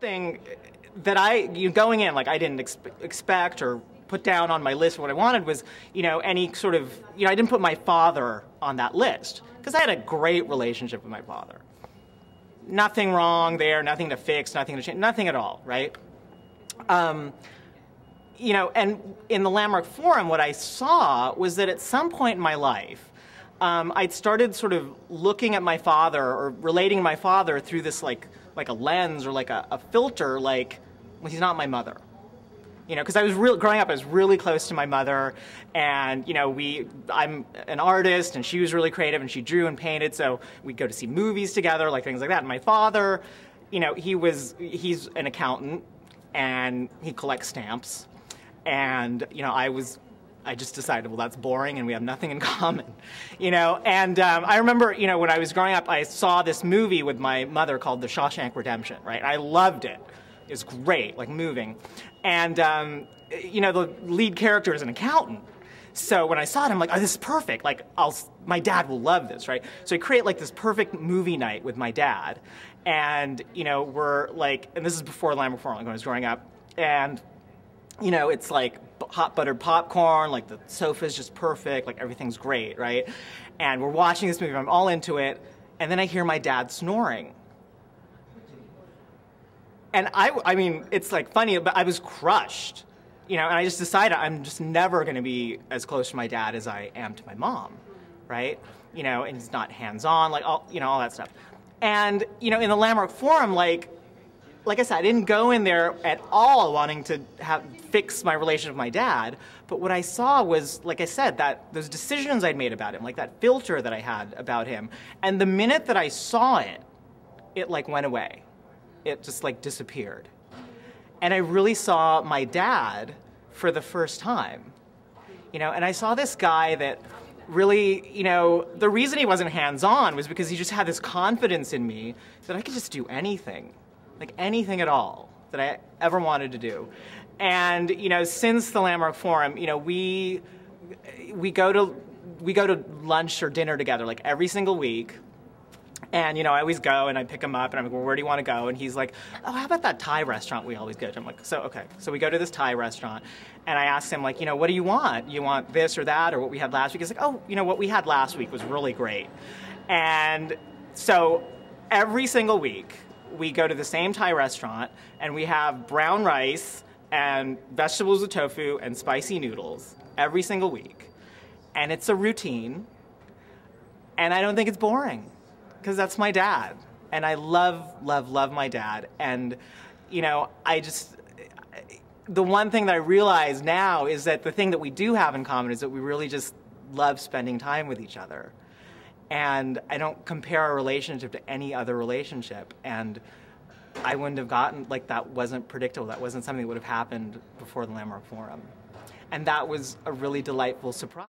Thing that going in, like I didn't expect or put down on my list what I wanted was, any sort of, I didn't put my father on that list because I had a great relationship with my father. Nothing wrong there, nothing to fix, nothing to change, nothing at all, right? And in the Landmark Forum, what I saw was that at some point in my life, I'd started sort of looking at my father or relating my father through this like a lens or like a filter, like, well, he's not my mother. Because growing up, I was really close to my mother, and I'm an artist, and she was really creative, and she drew and painted, so we'd go to see movies together, like things like that. And my father, he's an accountant, and he collects stamps, and I just decided, well, that's boring, and we have nothing in common, And I remember, when I was growing up, I saw this movie with my mother called The Shawshank Redemption, right? I loved it. It was great, like moving. And, the lead character is an accountant. So when I saw it, I'm like, oh, this is perfect. Like, my dad will love this, right? So I create like this perfect movie night with my dad. And, we're like, and this is before Landmark Forum, when I was growing up. And, it's like hot buttered popcorn, like the sofa's just perfect, like everything's great, right? And we're watching this movie, I'm all into it, and then I hear my dad snoring. And I mean, it's like funny, but I was crushed, and I just decided I'm just never going to be as close to my dad as I am to my mom, right? And he's not hands-on, like all that stuff. And, in the Landmark Forum, like I said, I didn't go in there at all wanting to fix my relationship with my dad, but what I saw was, like I said, that those decisions I'd made about him, like that filter that I had about him, and the minute that I saw it, it like went away. It just like disappeared. And I really saw my dad for the first time, and I saw this guy that really, the reason he wasn't hands-on was because he just had this confidence in me that I could just do anything. Like anything at all that I ever wanted to do. And, since the Landmark Forum, we go to lunch or dinner together like every single week. And, I always go and I pick him up and I'm like, well, where do you want to go? And he's like, oh, how about that Thai restaurant we always go to? I'm like, okay. So we go to this Thai restaurant and I asked him, like, what do you want? You want this or that or what we had last week? He's like, oh, what we had last week was really great. And so every single week, we go to the same Thai restaurant, and we have brown rice and vegetables with tofu and spicy noodles every single week. And it's a routine, and I don't think it's boring, because that's my dad. And I love, love, love my dad. And, the one thing that I realize now is that the thing that we do have in common is that we really just love spending time with each other. And I don't compare our relationship to any other relationship. And I wouldn't have gotten, like, that wasn't predictable. That wasn't something that would have happened before the Landmark Forum. And that was a really delightful surprise.